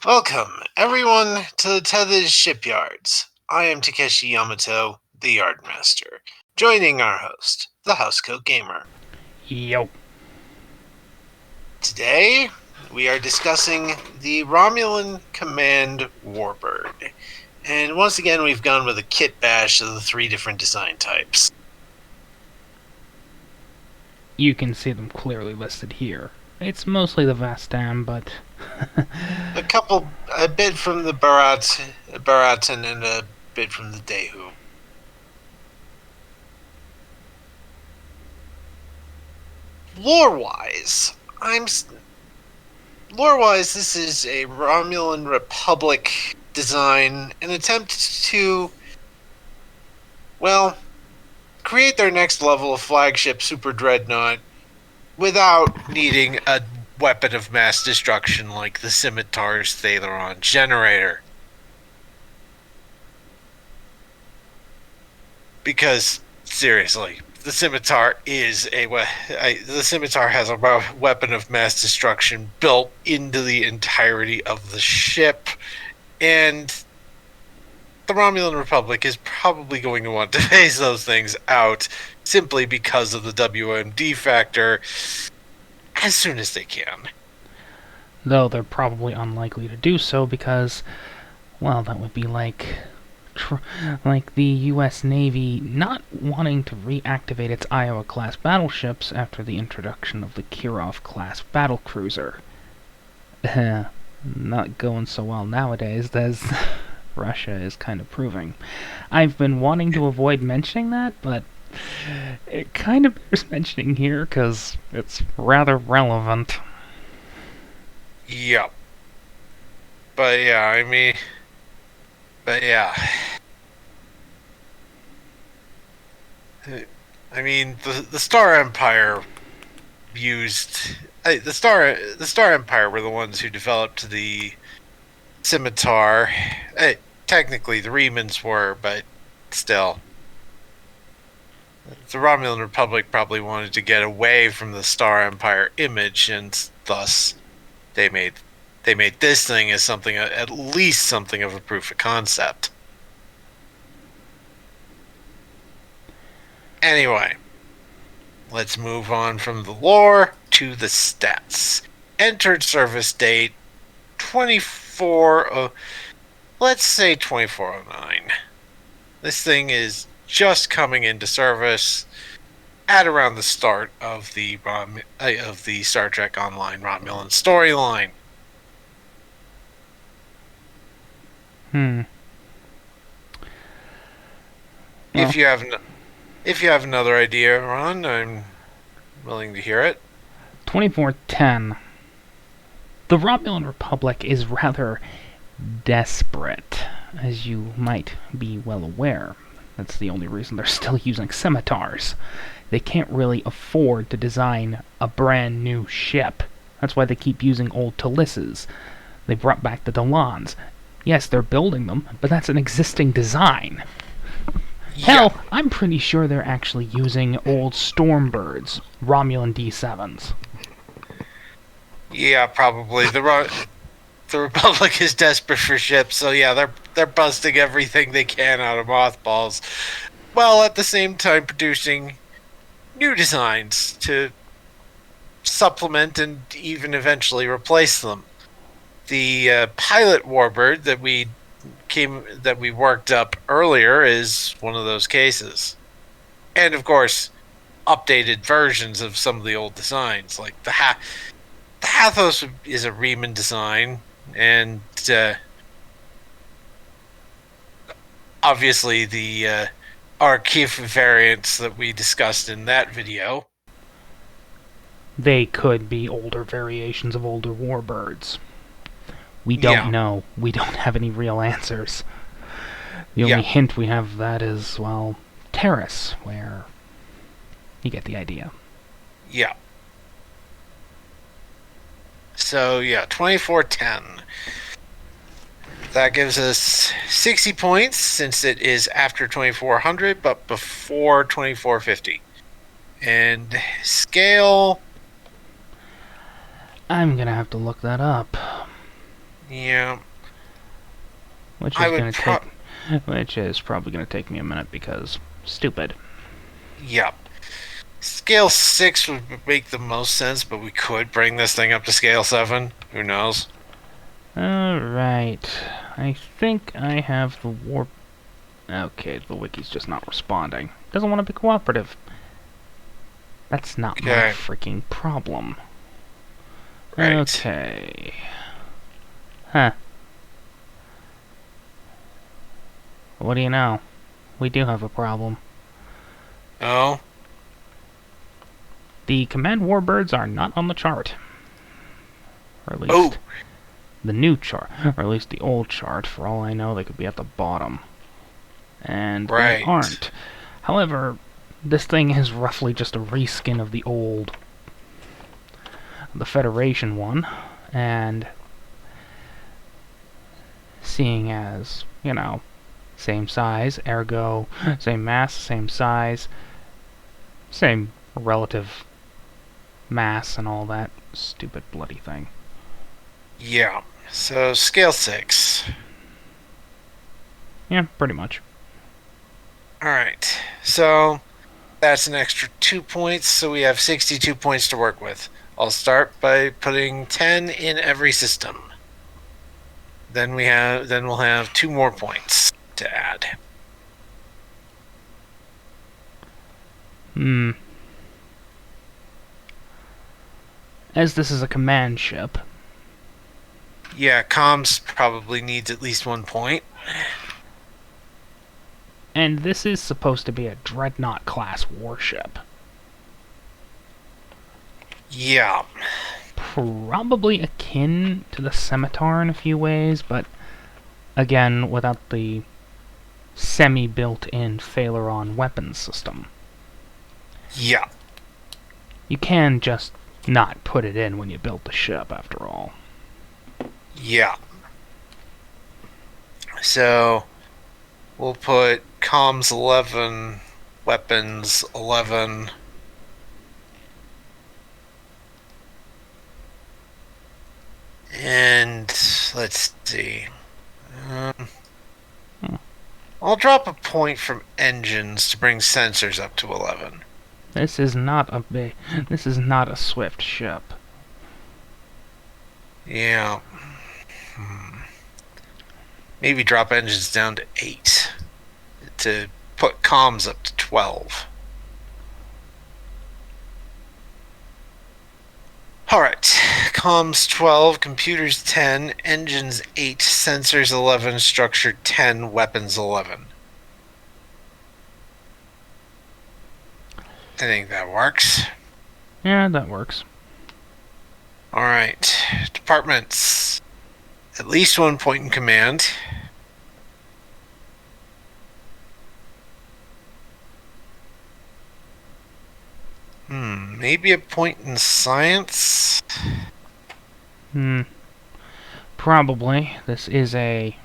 Welcome, everyone, to the Tethys Shipyards. I am Takeshi Yamato, the Yardmaster, joining our host, the Housecoat Gamer. Yo. Today, we are discussing the Romulan Command Warbird. And once again, we've gone with a kit bash of the three different design types. You can see them clearly listed here. It's mostly the Vastam, but A bit from the Baratan and a bit from the Dehu. Lore-wise, this is a Romulan Republic design, an attempt to, well, create their next level of flagship super dreadnought without needing a weapon of mass destruction like the Scimitar's Thaleron generator. Because, seriously, the Scimitar has a weapon of mass destruction built into the entirety of the ship, and the Romulan Republic is probably going to want to phase those things out simply because of the WMD factor as soon as they can. though they're probably unlikely to do so because, well, that would be like the U.S. Navy not wanting to reactivate its Iowa-class battleships after the introduction of the Kirov-class battlecruiser. Not going so well nowadays, as Russia is kind of proving. I've been wanting to avoid mentioning that, but it kind of bears mentioning here because it's rather relevant. Yep. But yeah, the Star Empire used the Star Empire were the ones who developed the Scimitar. Technically, the Remans were, but still, the Romulan Republic probably wanted to get away from the Star Empire image, and thus they made this thing as something, at least something of a proof of concept. Anyway, let's move on from the lore to the stats. Entered service date 24. Let's say 2409. This thing is just coming into service at around the start of the Star Trek Online Romulan storyline. Well, If you have another idea, Ron, I'm willing to hear it. 2410. The Romulan Republic is rather desperate, as you might be well aware. That's the only reason they're still using scimitars. They can't really afford to design a brand new ship. That's why they keep using old Talisses. They brought back the Delans. Yes, they're building them, but that's an existing design. Hell, I'm pretty sure they're actually using old Stormbirds, Romulan D7s. Yeah, probably. The Republic is desperate for ships, so yeah, they're busting everything they can out of mothballs, while at the same time producing new designs to supplement and even eventually replace them. The pilot Warbird that we worked up earlier is one of those cases, and of course, updated versions of some of the old designs, like the Hathos is a Riemann design, and obviously the Archive variants that we discussed in that video. They could be older variations of older warbirds. We don't know. We don't have any real answers. The only hint we have of that is, well, Terrace, where you get the idea. Yeah. So, 2410. That gives us 60 points since it is after 2400 but before 2450. And scale... I'm gonna have to look that up. Yeah, which I is would going to take, which is probably going to take me a minute because stupid. yeah. Scale 6 would make the most sense, but we could bring this thing up to scale 7. Who knows? Alright. I think I have the warp. Okay, the wiki's just not responding. Doesn't want to be cooperative. That's not my Okay, freaking problem. right. Okay. Huh. What do you know? We do have a problem. Oh, The command warbirds are not on the chart. Or at oh, least the new chart. Or at least the old chart. For all I know, they could be at the bottom. And they right. aren't. However, this thing is roughly just a reskin of the Federation one, and seeing as, same size, ergo, same mass, same size, same relative mass, and all that stupid bloody thing. Yeah. So scale 6. Yeah, pretty much. All right. So that's an extra 2 points. So we have 62 points to work with. I'll start by putting 10 in every system. Then we'll have 2 more points to add. Hmm. As this is a command ship, Yeah, comms probably needs at least 1 point. and this is supposed to be a Dreadnought class warship. Yeah. Probably akin to the Scimitar in a few ways, but again, without the semi-built-in Phaleron weapons system. Yeah. You can just not put it in when you build the ship, after all. Yeah. So we'll put comms 11, weapons 11. And let's see. Um, Hmm. I'll drop a point from engines to bring sensors up to 11. This is not a swift ship. Yeah. Maybe drop engines down to 8 to put comms up to 12. All right. Comms 12, computers 10, engines 8, sensors 11, structure 10, weapons 11. I think that works. Yeah, that works. All right. Departments. At least 1 point in command. Maybe a point in science. Hmm. Probably. This is a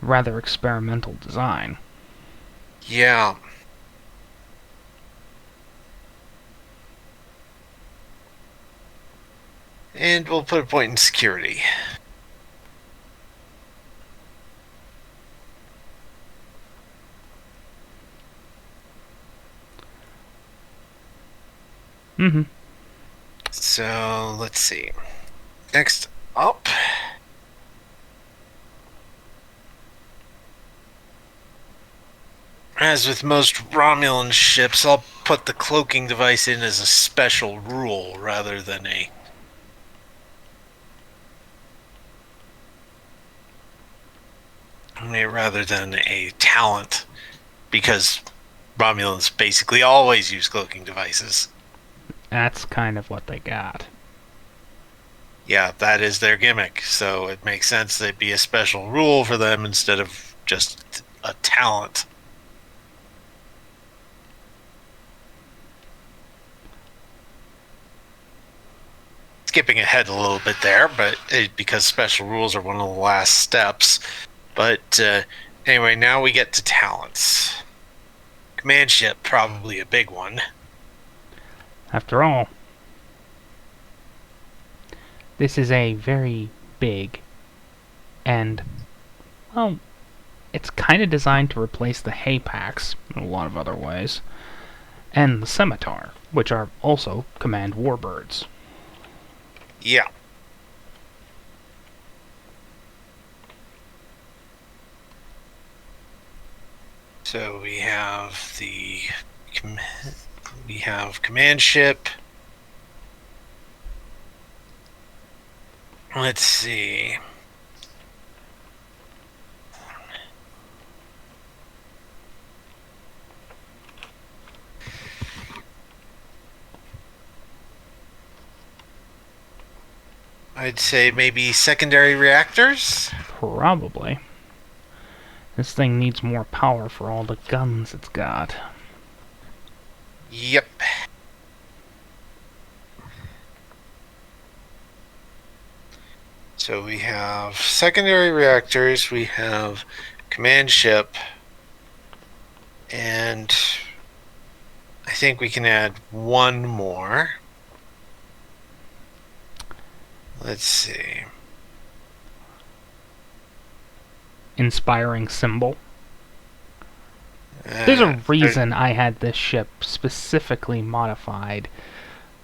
rather experimental design. Yeah. And we'll put a point in security. Mm-hmm. So let's see. Next up. As with most Romulan ships, I'll put the cloaking device in as a special rule rather than a talent, because Romulans basically always use cloaking devices. That's kind of what they got. Yeah, that is their gimmick, so it makes sense they'd be a special rule for them instead of just a talent. Skipping ahead a little bit there, but because special rules are one of the last steps. But anyway, now we get to talents. Command ship, probably a big one. After all, This is a very big and, well, it's kind of designed to replace the hay packs in a lot of other ways, and the scimitar, which are also command warbirds. Yeah. So we have command ship. Let's see. I'd say maybe secondary reactors. Probably. This thing needs more power for all the guns it's got. Yep. So we have secondary reactors, we have command ship, and I think we can add one more. Let's see. Inspiring symbol. There's a reason I had this ship specifically modified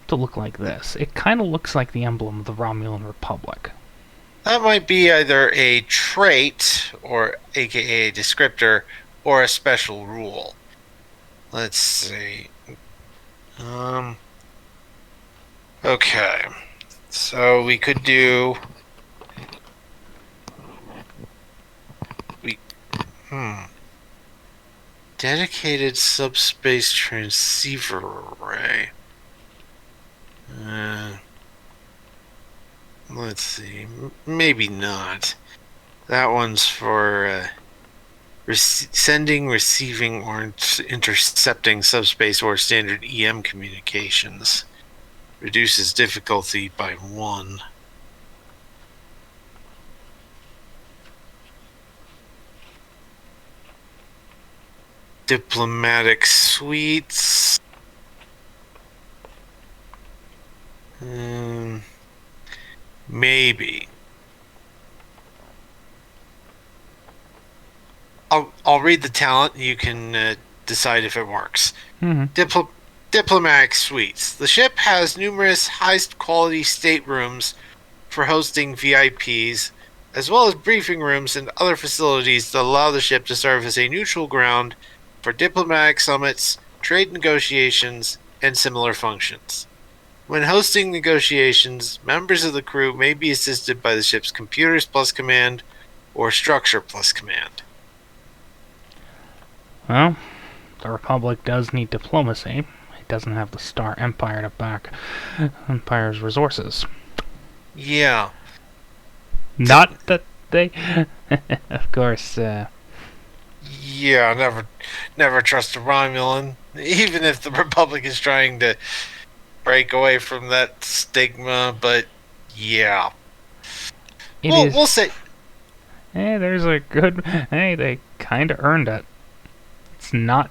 to look like this. It kind of looks like the emblem of the Romulan Republic. That might be either a trait, or aka a descriptor, or a special rule. Let's see. Okay. So we could do... Dedicated subspace transceiver array. Let's see. Maybe not. That one's for sending, receiving, or intercepting subspace or standard EM communications. Reduces difficulty by 1. Diplomatic suites. Maybe. I'll read the talent. You can decide if it works. Diplomatic suites. The ship has numerous high-quality staterooms for hosting VIPs, as well as briefing rooms and other facilities that allow the ship to serve as a neutral ground for diplomatic summits, trade negotiations, and similar functions. When hosting negotiations, members of the crew may be assisted by the ship's computers plus command or structure plus command. Well, the Republic does need diplomacy. It doesn't have the Star Empire to back Empire's resources. Yeah. Not that they... of course, Yeah, never trust a Romulan, even if the Republic is trying to break away from that stigma. But yeah, we'll say. Hey, there's a good. Hey, they kind of earned it. It's not.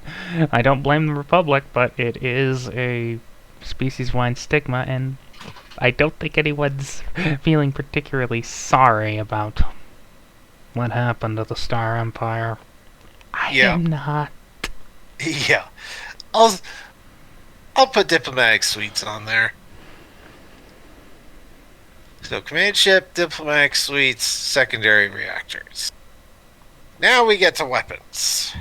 I don't blame the Republic, but it is a species-wide stigma, and I don't think anyone's feeling particularly sorry about what happened to the Star Empire. I am not. Yeah, I'll put diplomatic suites on there. So command ship, diplomatic suites, secondary reactors. Now we get to weapons.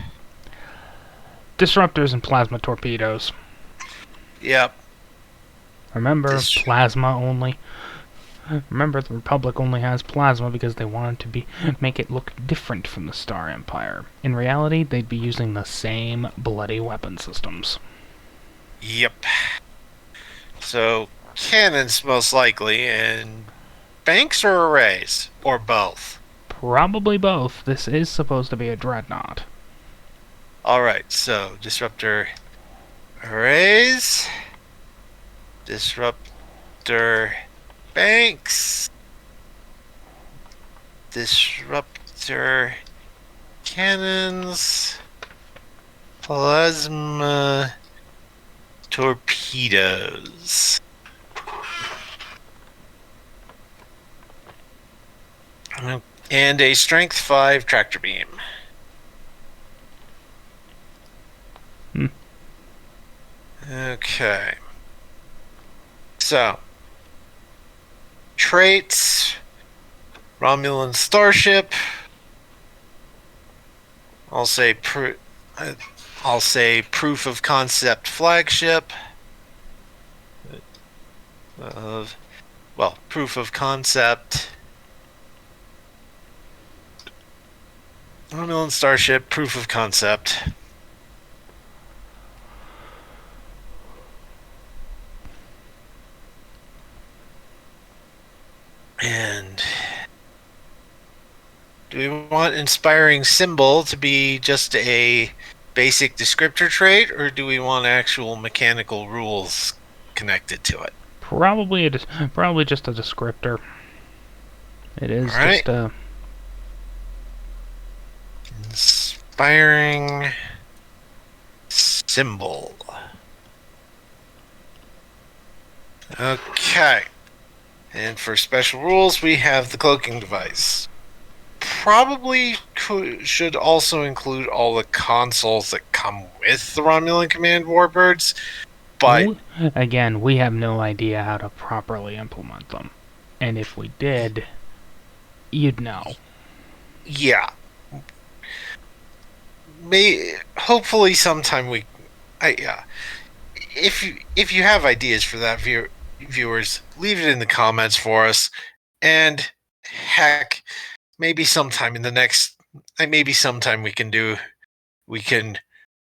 Disruptors and plasma torpedoes. Yep. Remember, plasma only. Remember, the Republic only has plasma because they wanted to make it look different from the Star Empire. In reality, they'd be using the same bloody weapon systems. Yep. So, cannons most likely, and banks or arrays? Or both? Probably both. This is supposed to be a dreadnought. Alright, so, disruptor arrays, disruptor banks, disruptor cannons, plasma torpedoes. And a strength 5 tractor beam. Hmm. Okay. So, traits, Romulan starship. I'll say proof of concept flagship. Proof of concept Romulan starship, proof of concept. And do we want inspiring symbol to be just a basic descriptor trait, or do we want actual mechanical rules connected to it? Probably just a descriptor. It is All right. just a... Inspiring symbol. Okay. And for special rules, we have the cloaking device. Probably should also include all the consoles that come with the Romulan Command Warbirds, but Again, we have no idea how to properly implement them. And if we did, you'd know. yeah, hopefully sometime if you have ideas for that, viewers, leave it in the comments for us, and heck, maybe sometime we can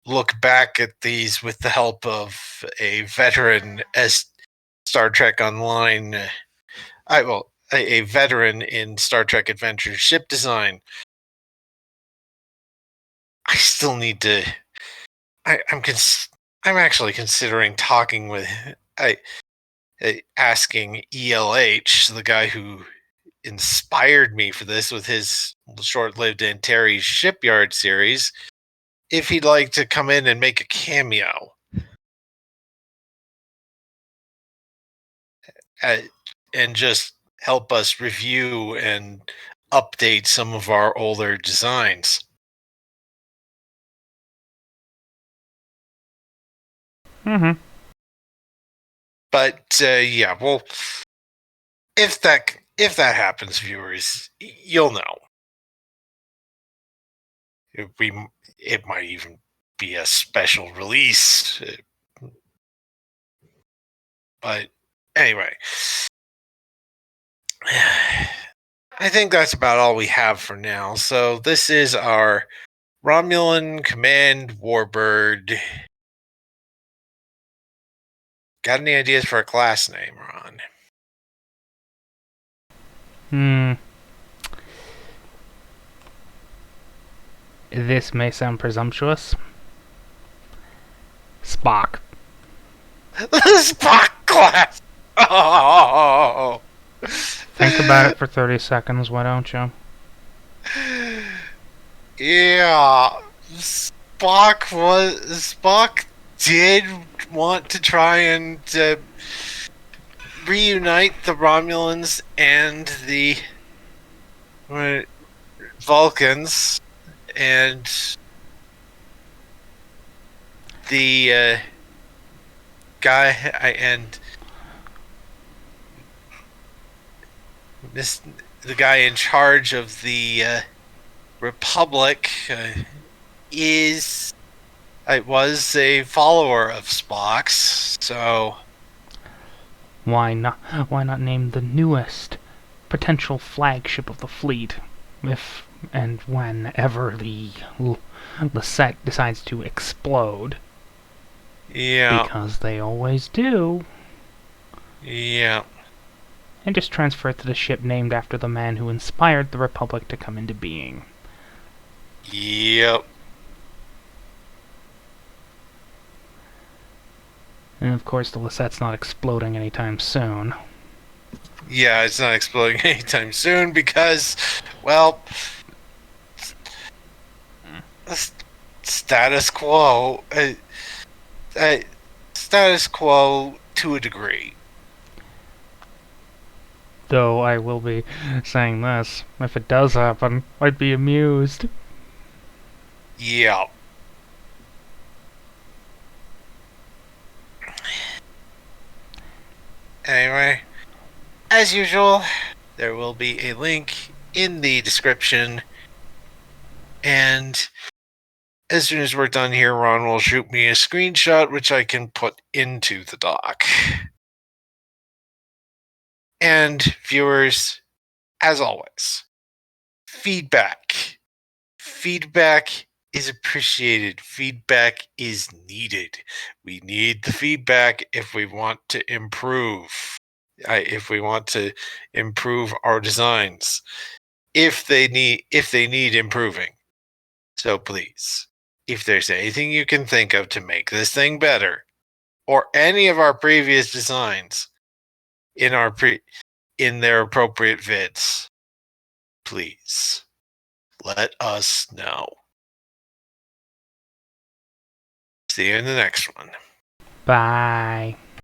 look back at these with the help of a veteran as Star Trek Online. A veteran in Star Trek Adventure ship design. I still need to. I'm actually considering talking with. Asking ELH, the guy who inspired me for this with his short-lived Antares Shipyard series, if he'd like to come in and make a cameo. And just help us review and update some of our older designs. Mm-hmm. But yeah, well, if that happens, viewers, you'll know. It might even be a special release. But anyway, I think that's about all we have for now. So this is our Romulan Command Warbird. Got any ideas for a class name, Ron? This may sound presumptuous. Spock. The Spock class! Oh! Think about it for 30 seconds, why don't you? Yeah. Spock did want to try and reunite the Romulans and the Vulcans, and the guy the guy in charge of the Republic was a follower of Spock's, so Why not name the newest potential flagship of the fleet if and whenever the Lisette decides to explode? yeah, Because they always do. yeah. And just transfer it to the ship named after the man who inspired the Republic to come into being. Yep. And of course the Lisette's not exploding anytime soon. Yeah, it's not exploding anytime soon because, well, status quo. Status quo to a degree. Though I will be saying this, if it does happen, I'd be amused. Yeah. Anyway, as usual, there will be a link in the description. And as soon as we're done here, Ron will shoot me a screenshot, which I can put into the doc. And viewers, as always, feedback. Feedback is appreciated. Feedback is needed. We need the feedback if we want to improve. If we want to improve our designs, if they need improving. So please, if there's anything you can think of to make this thing better, or any of our previous designs in in their appropriate vids, please let us know. See you in the next one. Bye.